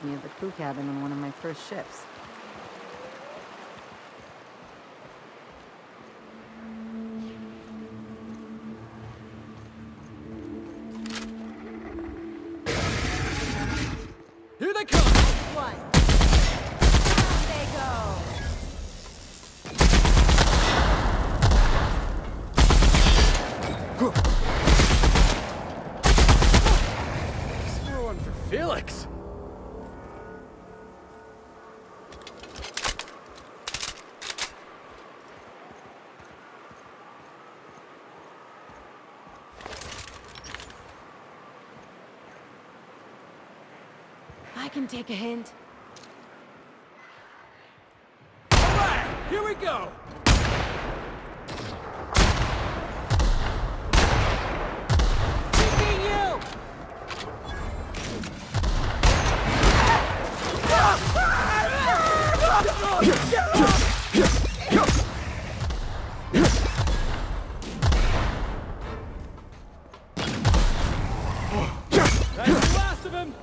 to me of the crew cabin on one of my first ships. Here they come! One. Down they go. Score one for Felix. I can take a hint. All right, here we go. Taking you! That's the last of him.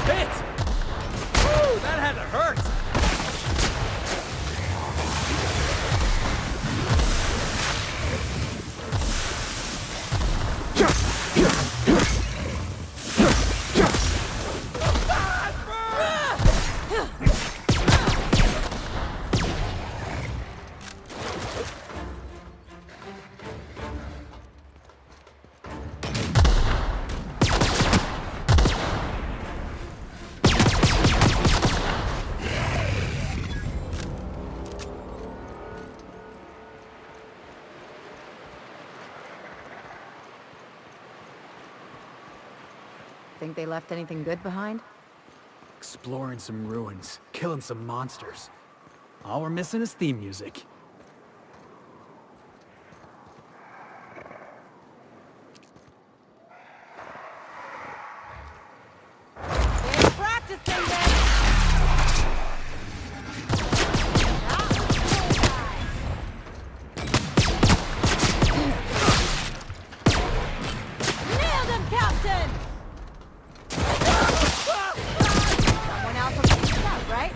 Hit! Woo, that had to hurt! Think they left anything good behind? Exploring some ruins, killing some monsters. All we're missing is theme music. They're practicing this! That was bullseye. Nailed him, Captain! Someone else will pick this up, right?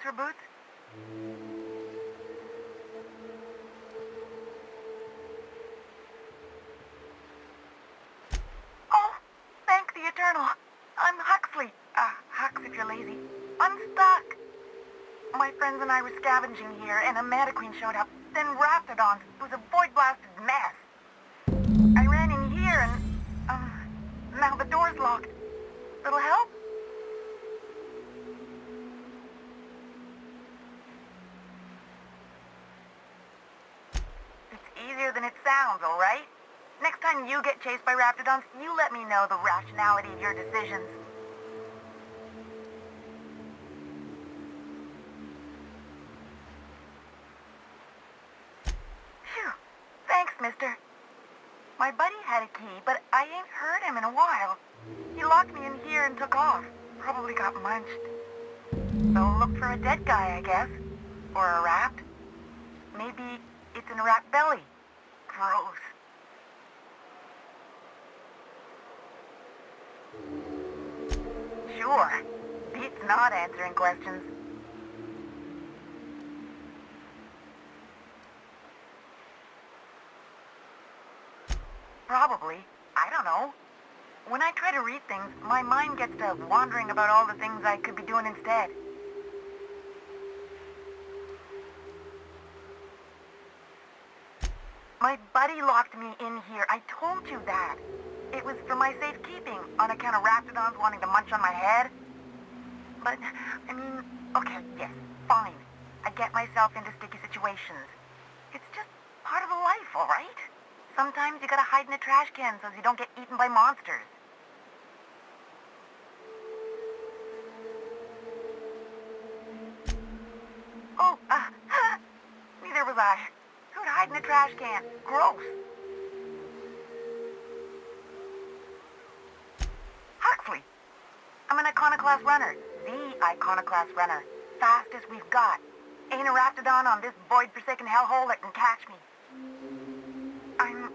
her boots? Oh, thank the Eternal. I'm Huxley. Hux if you're lazy. I'm stuck. My friends and I were scavenging here, and a Mantiqueen showed up. Then Raptidons. It was a void-blasted mess. I ran in here and, now the door's locked. Little help? It's easier than it sounds, all right? Next time you get chased by Raptidons, you let me know the rationality of your decisions. Phew. Thanks, mister. My buddy had a key, but I ain't heard him in a while. He locked me in here and took off. Probably got munched. So look for a dead guy, I guess. Or a rat. Maybe it's in a rat belly. Gross. Sure. Beats not answering questions. Probably. I don't know. When I try to read things, my mind gets to wandering about all the things I could be doing instead. My buddy locked me in here. I told you that. It was for my safekeeping, on account of Raptidons wanting to munch on my head. But, I mean, okay, yes, fine. I get myself into sticky situations. It's just part of the life, all right? Sometimes you gotta hide in a trash can so you don't get eaten by monsters. Oh, neither was I. Who'd hide in a trash can? Gross. Huxley. I'm an iconoclast runner. The iconoclast runner. Fastest we've got. Ain't a Raptidon on this void-forsaken hellhole that can catch me. I'm...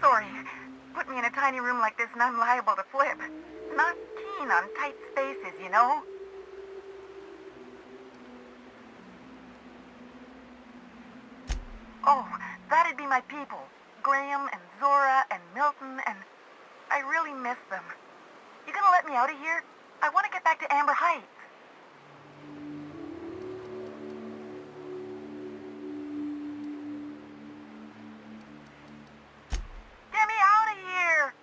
Sorry. Put me in a tiny room like this and I'm liable to flip. Not keen on tight spaces, you know? Oh, that'd be my people. Graham and Zora and Milton and... I really miss them. You gonna let me out of here? I want to get back to Amber Heights. Get me out of here!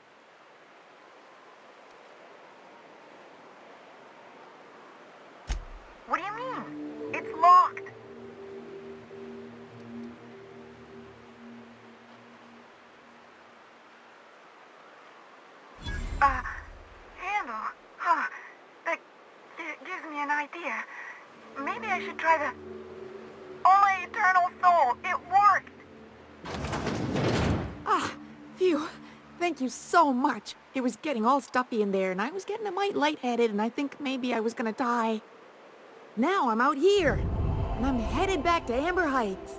What do you mean? It's locked. Handle? Huh. That gives me an idea. Maybe I should try the... Oh, my eternal soul! It worked! Ah, phew. Thank you so much. It was getting all stuffy in there, and I was getting a mite lightheaded, and I think maybe I was gonna die. Now I'm out here, and I'm headed back to Amber Heights.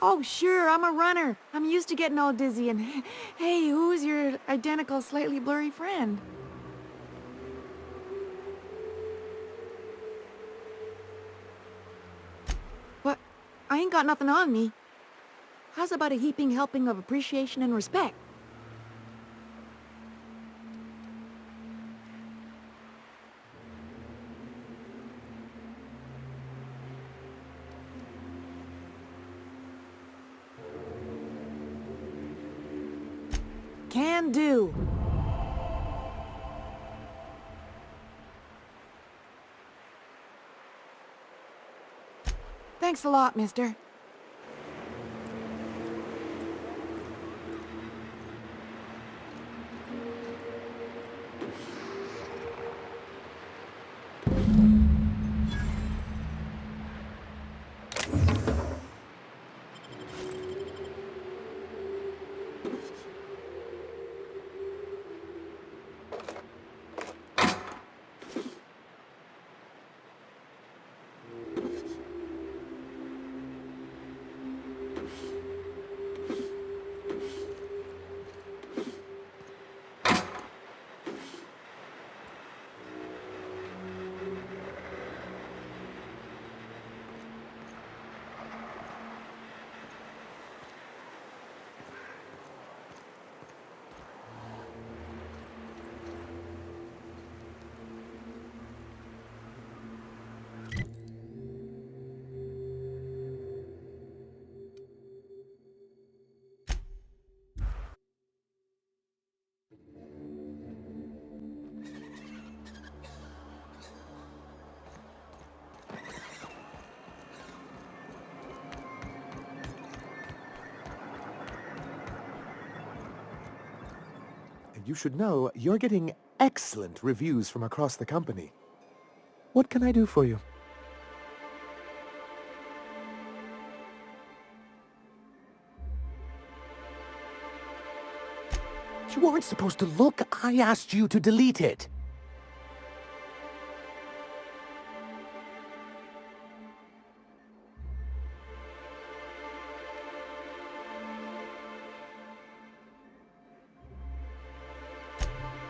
Oh, sure, I'm a runner. I'm used to getting all dizzy, and hey, who's your identical, slightly blurry friend? What? I ain't got nothing on me. How's about a heaping helping of appreciation and respect? Can do. Thanks a lot, mister. you should know you're getting excellent reviews from across the company. What can I do for you? You weren't supposed to look. I asked you to delete it.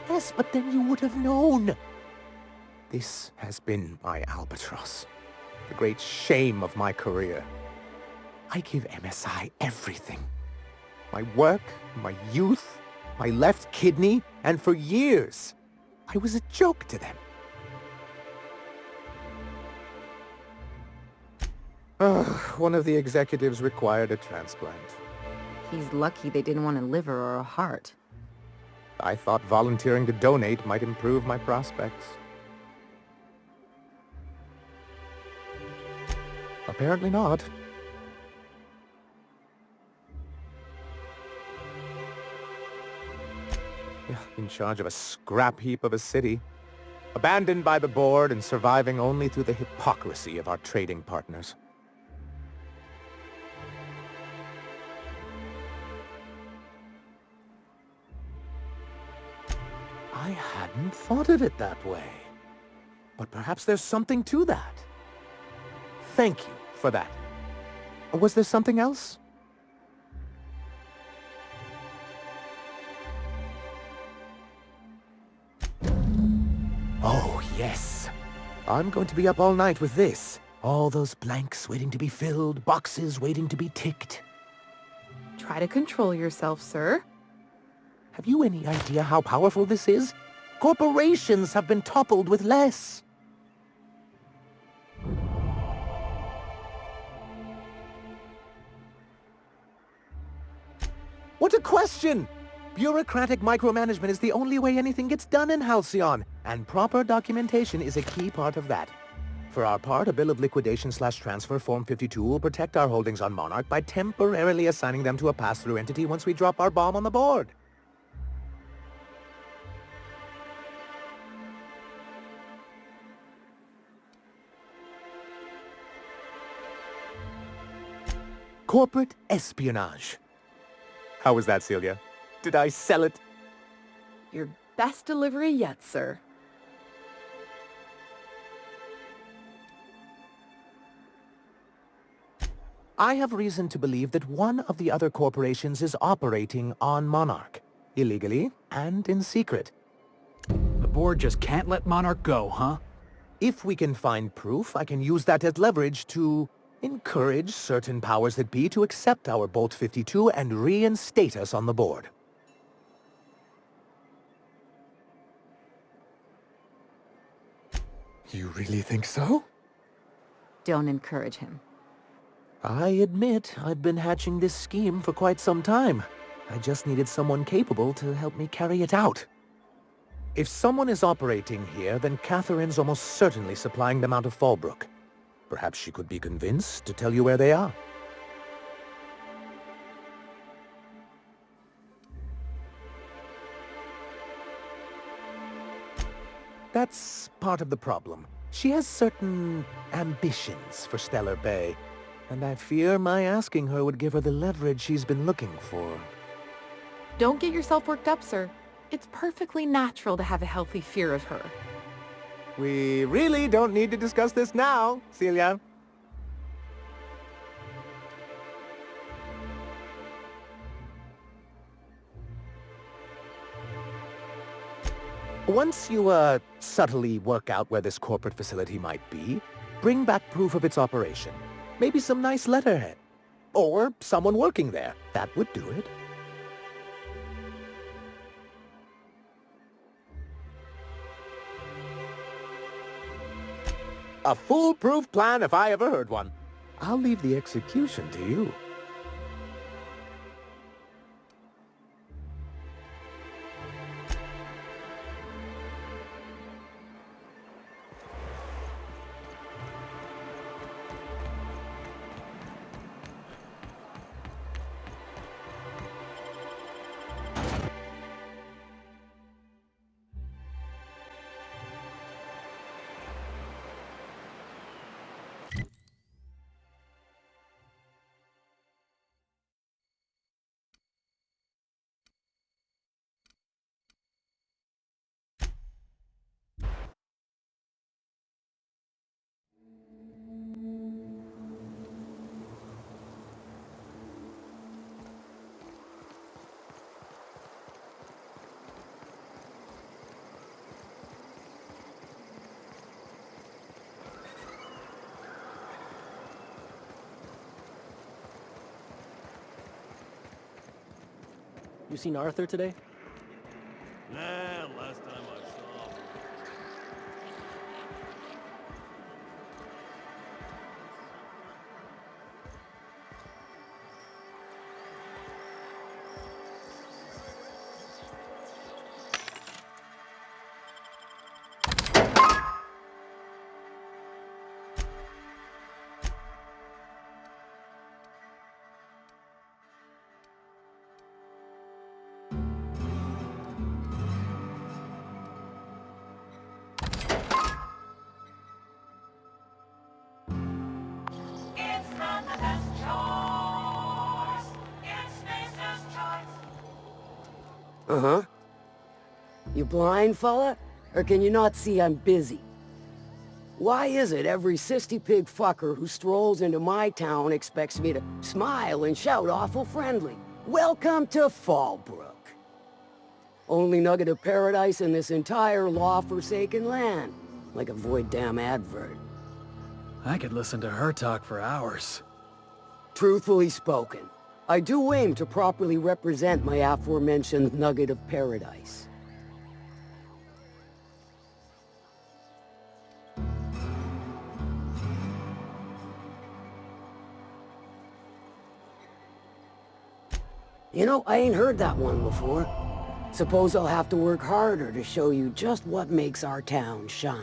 Yes, but then you would have known. This has been my albatross. The great shame of my career. I give MSI everything. My work, my youth, my left kidney, and for years, I was a joke to them. One of the executives required a transplant. He's lucky they didn't want a liver or a heart. I thought volunteering to donate might improve my prospects. Apparently not. In charge of a scrap heap of a city, abandoned by the board and surviving only through the hypocrisy of our trading partners. I hadn't thought of it that way. But perhaps there's something to that. Thank you for that. Was there something else? Oh, yes. I'm going to be up all night with this. All those blanks waiting to be filled, boxes waiting to be ticked. Try to control yourself, sir. Have you any idea how powerful this is? Corporations have been toppled with less. What a question! Bureaucratic micromanagement is the only way anything gets done in Halcyon, and proper documentation is a key part of that. For our part, a bill of liquidation/transfer Form 52 will protect our holdings on Monarch by temporarily assigning them to a pass-through entity once we drop our bomb on the board. Corporate espionage. How was that, Celia? Did I sell it? Your best delivery yet, sir. I have reason to believe that one of the other corporations is operating on Monarch, illegally and in secret. The board just can't let Monarch go, huh? If we can find proof, I can use that as leverage to encourage certain powers that be to accept our Bolt 52 and reinstate us on the board. You really think so? Don't encourage him. I admit I've been hatching this scheme for quite some time. I just needed someone capable to help me carry it out. If someone is operating here, then Catherine's almost certainly supplying them out of Fallbrook. Perhaps she could be convinced to tell you where they are. That's part of the problem. She has certain ambitions for Stellar Bay, and I fear my asking her would give her the leverage she's been looking for. Don't get yourself worked up, sir. It's perfectly natural to have a healthy fear of her. We really don't need to discuss this now, Celia. Once you, subtly work out where this corporate facility might be, bring back proof of its operation. Maybe some nice letterhead. Or someone working there. That would do it. A foolproof plan if I ever heard one. I'll leave the execution to you. You seen Arthur today? Nah, last time I saw him. Uh-huh. You blind, fella? Or can you not see I'm busy? Why is it every sissy pig fucker who strolls into my town expects me to smile and shout awful friendly? Welcome to Fallbrook. Only nugget of paradise in this entire law-forsaken land. Like a void damn advert. I could listen to her talk for hours. Truthfully spoken, I do aim to properly represent my aforementioned nugget of paradise. You know, I ain't heard that one before. Suppose I'll have to work harder to show you just what makes our town shine.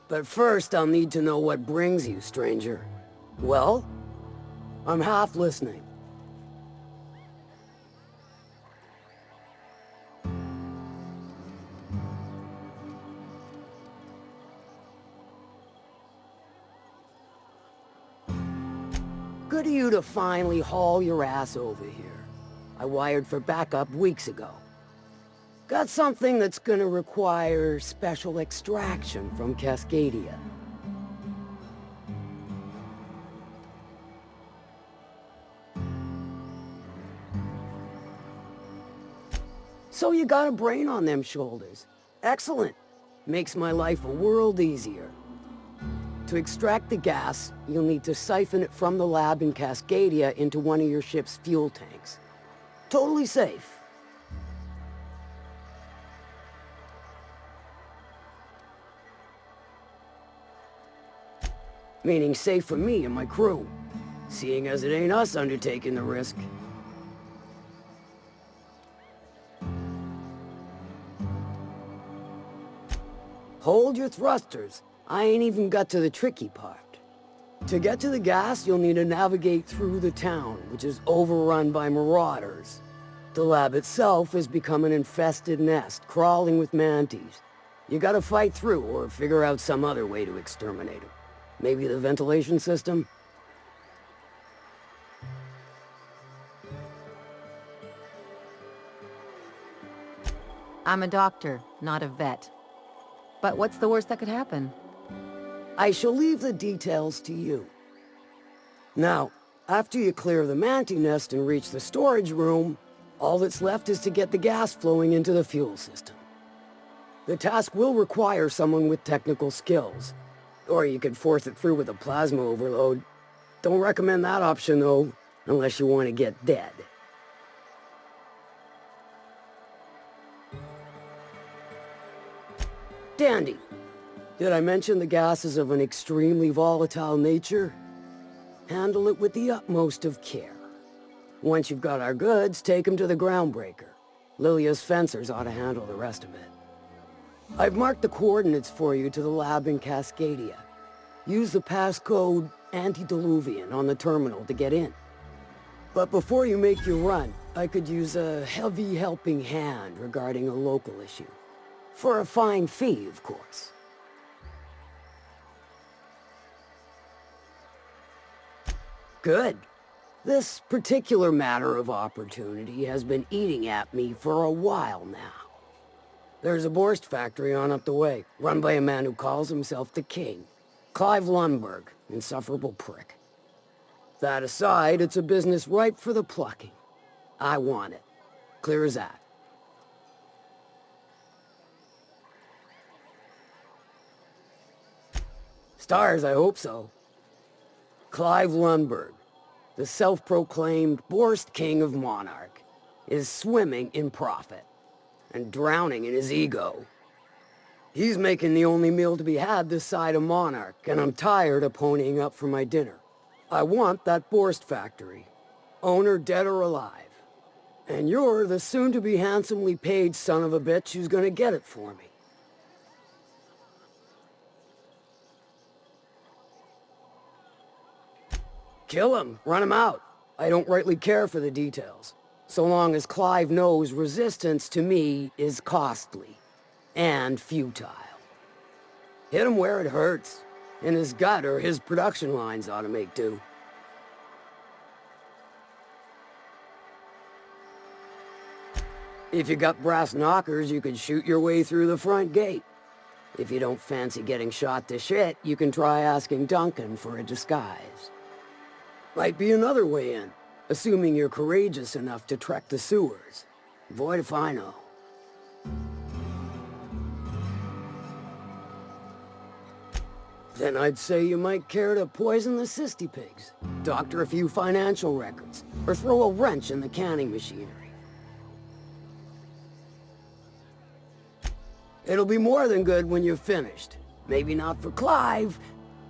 But first, I'll need to know what brings you, stranger. Well, I'm half listening. Good of you to finally haul your ass over here. I wired for backup weeks ago. Got something that's gonna require special extraction from Cascadia. So you got a brain on them shoulders. Excellent. Makes my life a world easier. To extract the gas, you'll need to siphon it from the lab in Cascadia into one of your ship's fuel tanks. Totally safe. Meaning safe for me and my crew, seeing as it ain't us undertaking the risk. Hold your thrusters. I ain't even got to the tricky part. To get to the gas, you'll need to navigate through the town, which is overrun by marauders. The lab itself has become an infested nest, crawling with mantis. You gotta fight through or figure out some other way to exterminate them. Maybe the ventilation system? I'm a doctor, not a vet. But what's the worst that could happen? I shall leave the details to you. Now, after you clear the mantis nest and reach the storage room, all that's left is to get the gas flowing into the fuel system. The task will require someone with technical skills. Or you could force it through with a plasma overload. Don't recommend that option, though, unless you want to get dead. Dandy. Did I mention the gas is of an extremely volatile nature? Handle it with the utmost of care. Once you've got our goods, take them to the groundbreaker. Lilia's fencers ought to handle the rest of it. I've marked the coordinates for you to the lab in Cascadia. Use the passcode Antediluvian on the terminal to get in. But before you make your run, I could use a heavy helping hand regarding a local issue. For a fine fee, of course. Good. This particular matter of opportunity has been eating at me for a while now. There's a Borst factory on up the way, run by a man who calls himself the King. Clive Lundberg, insufferable prick. That aside, it's a business ripe for the plucking. I want it. Clear as that. Stars, I hope so. Clive Lundberg, the self-proclaimed Borst King of Monarch. is swimming in profit and drowning in his ego. He's making the only meal to be had this side of Monarch, and I'm tired of ponying up for my dinner. I want that Borst factory, owner dead or alive. And you're the soon-to-be handsomely paid son of a bitch who's gonna get it for me. Kill him, run him out. I don't rightly care for the details, so long as Clive knows resistance to me is costly and futile. Hit him where it hurts, in his gut, or his production lines ought to make do. If you got brass knockers, you could shoot your way through the front gate. If you don't fancy getting shot to shit, you can try asking Duncan for a disguise. Might be another way in, assuming you're courageous enough to trek the sewers. Void if I know. Then I'd say you might care to poison the cysty pigs, doctor a few financial records, or throw a wrench in the canning machinery. It'll be more than good when you're finished. Maybe not for Clive,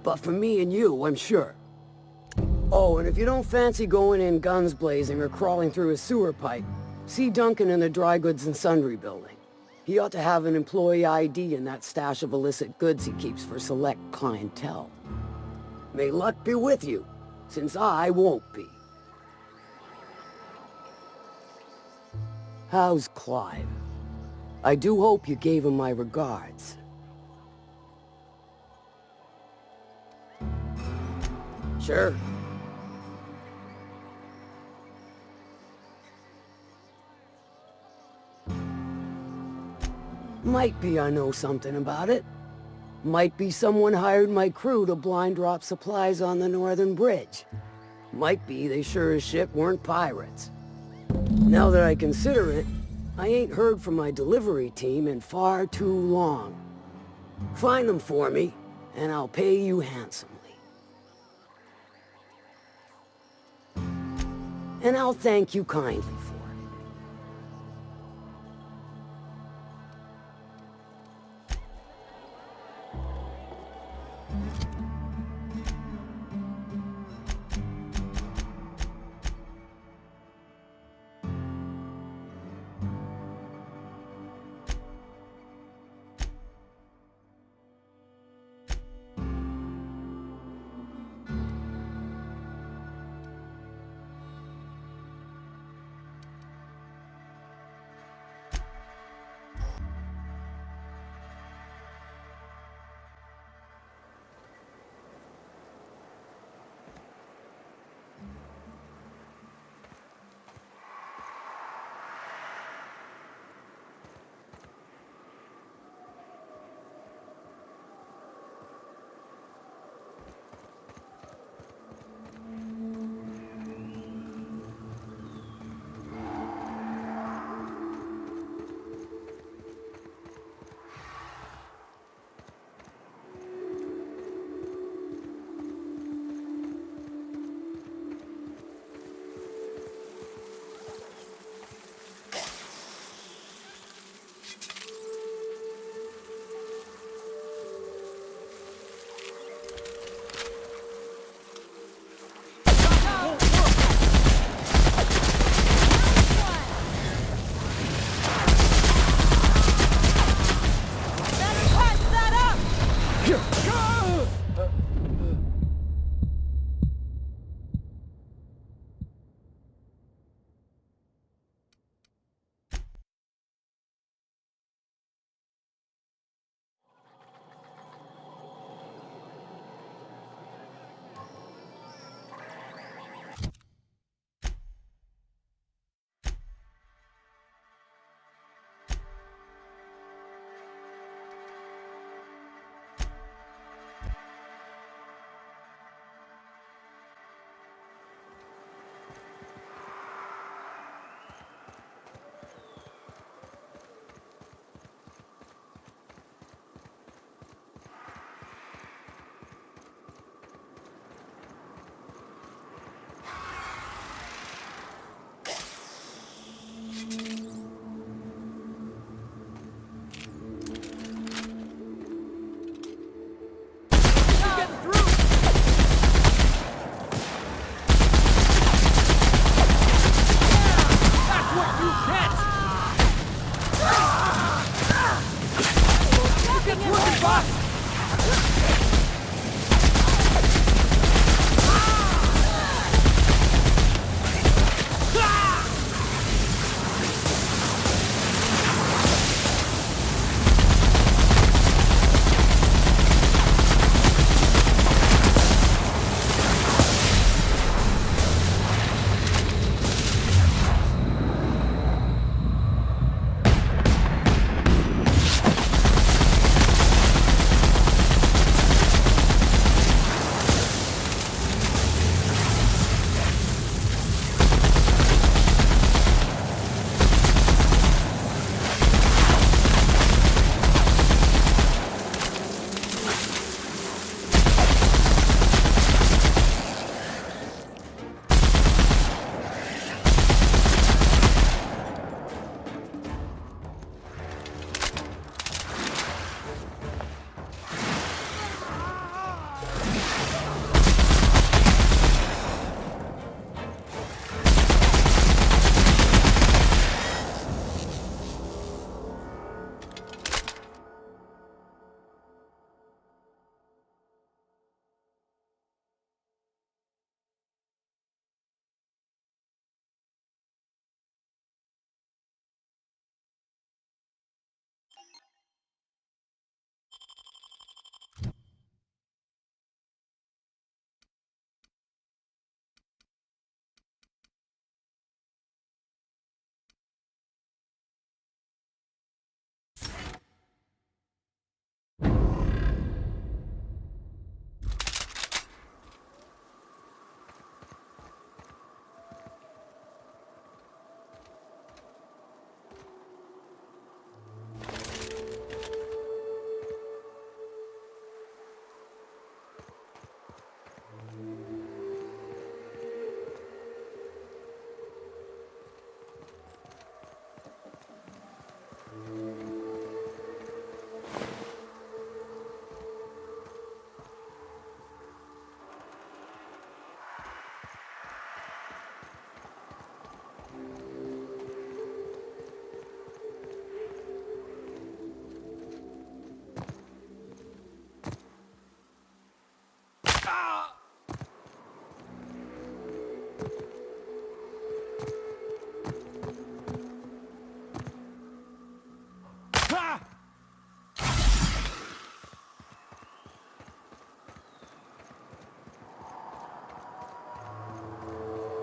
but for me and you, I'm sure. Oh, and if you don't fancy going in guns blazing or crawling through a sewer pipe, see Duncan in the Dry Goods and Sundry building. He ought to have an employee ID in that stash of illicit goods he keeps for select clientele. May luck be with you, since I won't be. How's Clive? I do hope you gave him my regards. Sure. Might be I know something about it. Might be someone hired my crew to blind drop supplies on the Northern Bridge. Might be they sure as shit weren't pirates. Now that I consider it, I ain't heard from my delivery team in far too long. Find them for me, and I'll pay you handsomely. And I'll thank you kindly for it.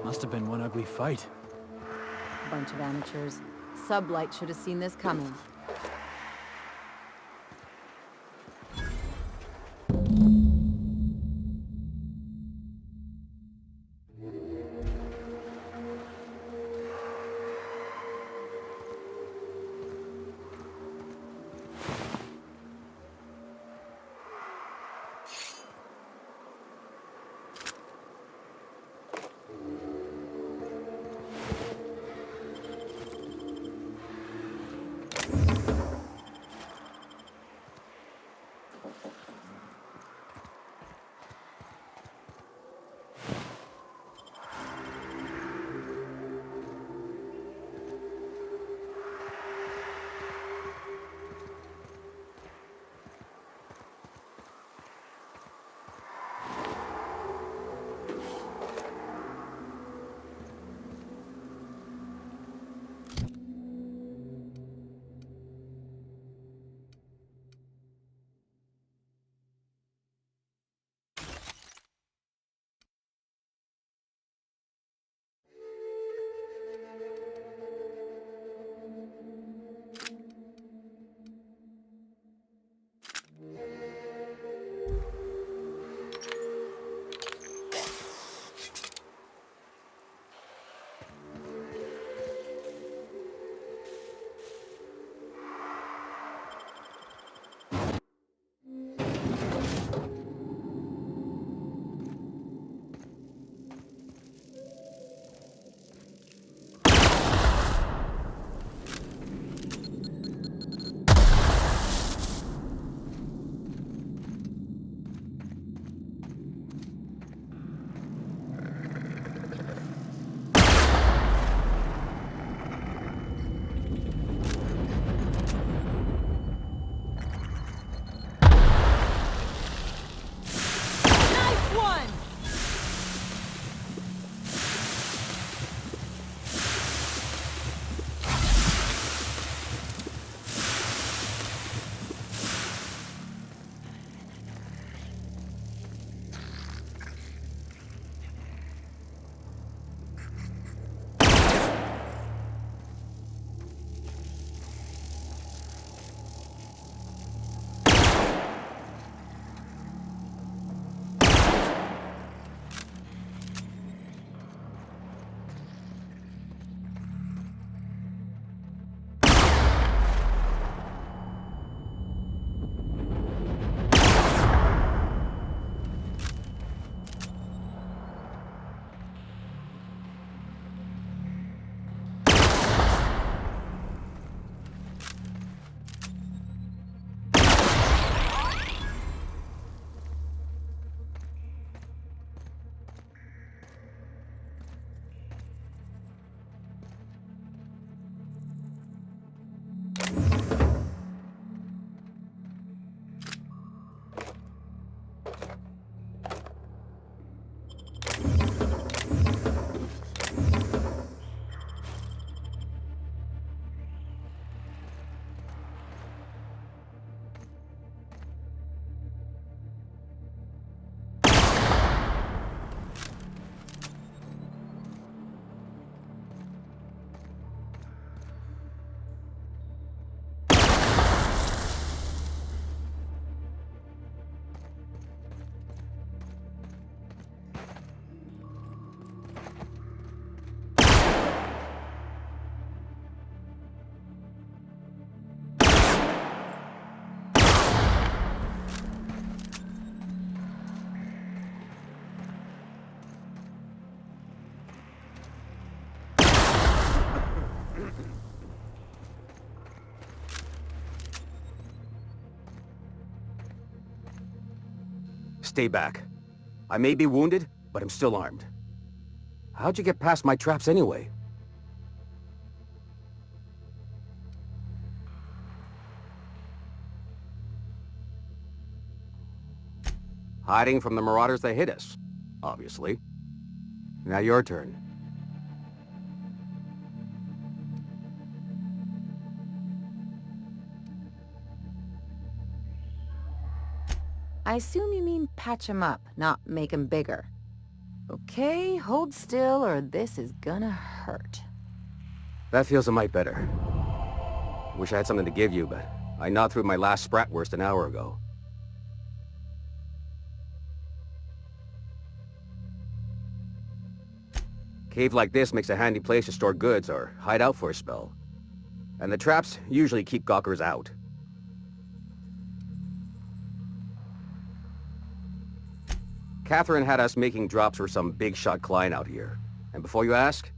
Must have been one ugly fight. Bunch of amateurs. Sublight should have seen this coming. Stay back. I may be wounded, but I'm still armed. How'd you get past my traps anyway? Hiding from the marauders that hit us, obviously. Now your turn. I assume you mean patch him up, not make him bigger. Okay, hold still or this is gonna hurt. That feels a mite better. Wish I had something to give you, but I gnawed through my last Spratwurst an hour ago. Cave like this makes a handy place to store goods or hide out for a spell. And the traps usually keep gawkers out. Catherine had us making drops for some big-shot client out here. And before you ask,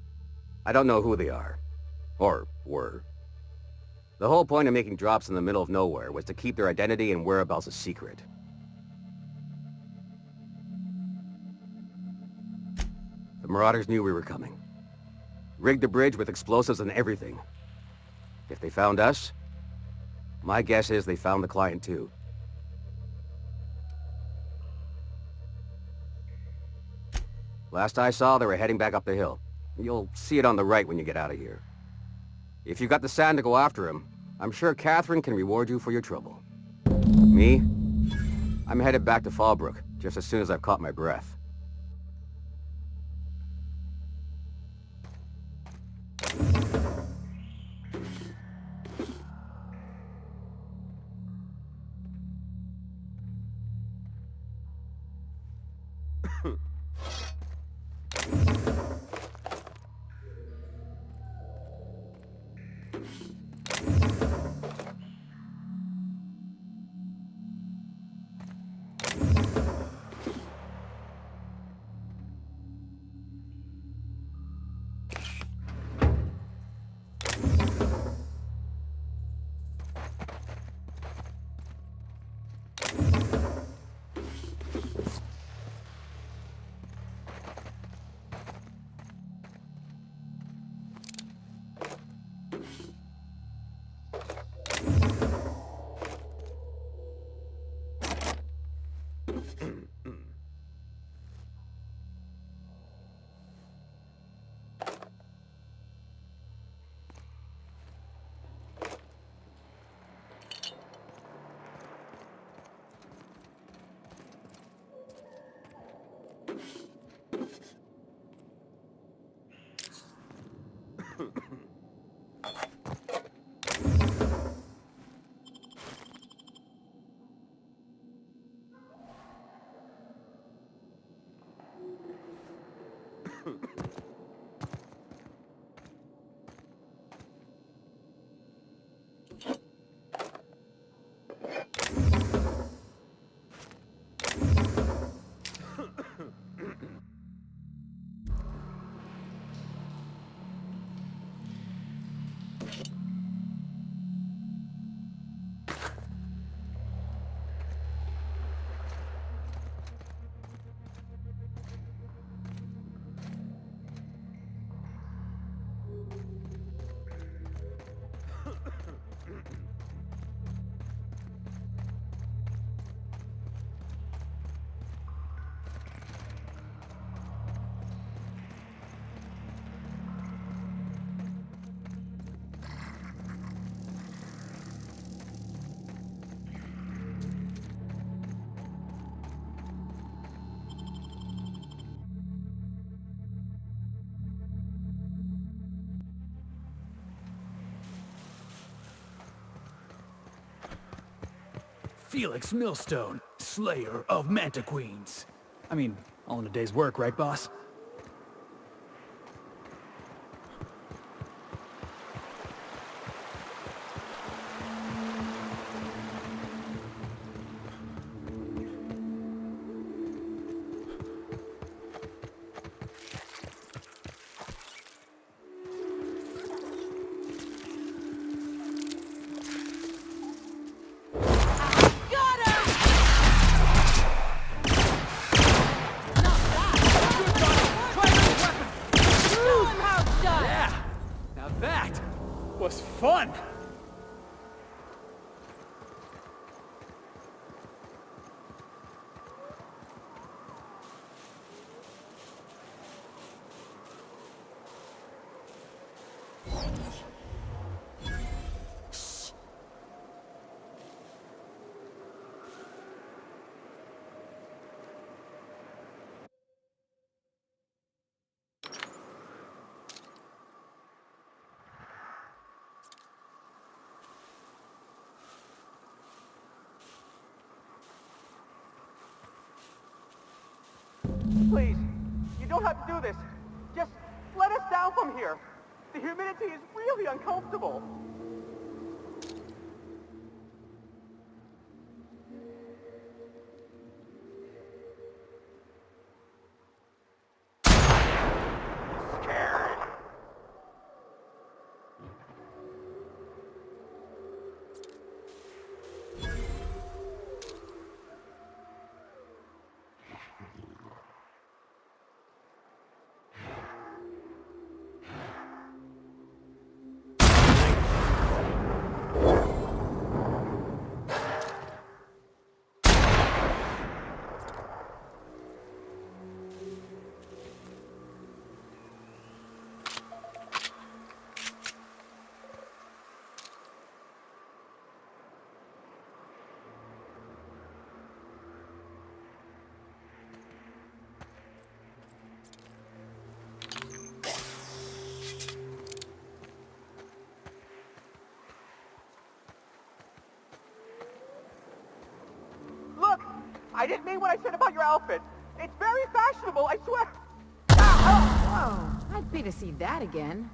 I don't know who they are. Or were. The whole point of making drops in the middle of nowhere was to keep their identity and whereabouts a secret. The Marauders knew we were coming. Rigged the bridge with explosives and everything. If they found us, my guess is they found the client too. Last I saw, they were heading back up the hill. You'll see it on the right when you get out of here. If you've got the sand to go after him, I'm sure Catherine can reward you for your trouble. Me? I'm headed back to Fallbrook, just as soon as I've caught my breath. Felix Millstone, Slayer of Mantiqueens. I mean, all in a day's work, right, boss? Got him! Please, you don't have to do this. Just let us down from here. The humidity is really uncomfortable. I didn't mean what I said about your outfit. It's very fashionable, I swear. Whoa, I'd pay to see that again.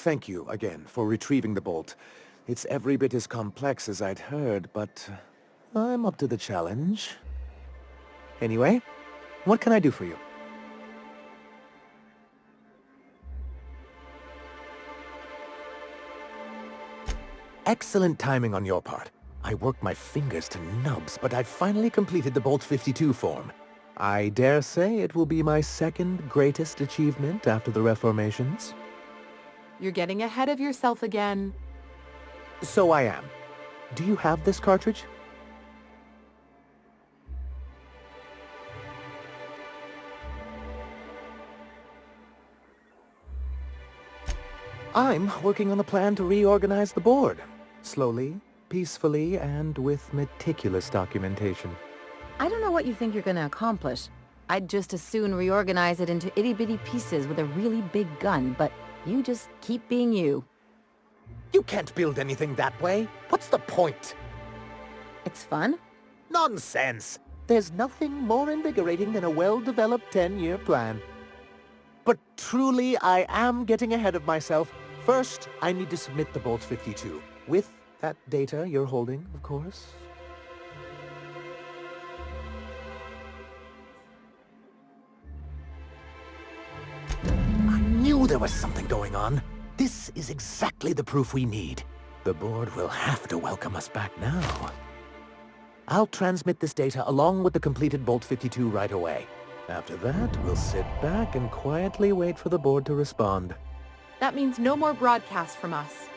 Thank you again for retrieving the bolt. It's every bit as complex as I'd heard, but I'm up to the challenge. Anyway, what can I do for you? Excellent timing on your part. I worked my fingers to nubs, but I've finally completed the Bolt 52 form. I dare say it will be my second greatest achievement after the Reformations. You're getting ahead of yourself again. So I am. Do you have this cartridge? I'm working on a plan to reorganize the board. Slowly, peacefully, and with meticulous documentation. I don't know what you think you're gonna accomplish. I'd just as soon reorganize it into itty-bitty pieces with a really big gun, but you just keep being you. You can't build anything that way. What's the point? It's fun. Nonsense! There's nothing more invigorating than a well-developed 10-year plan. But truly, I am getting ahead of myself. First, I need to submit the Bolt 52. With that data you're holding, of course. I knew there was something going on. This is exactly the proof we need. The board will have to welcome us back now. I'll transmit this data along with the completed Bolt 52 right away. After that, we'll sit back and quietly wait for the board to respond. That means no more broadcasts from us.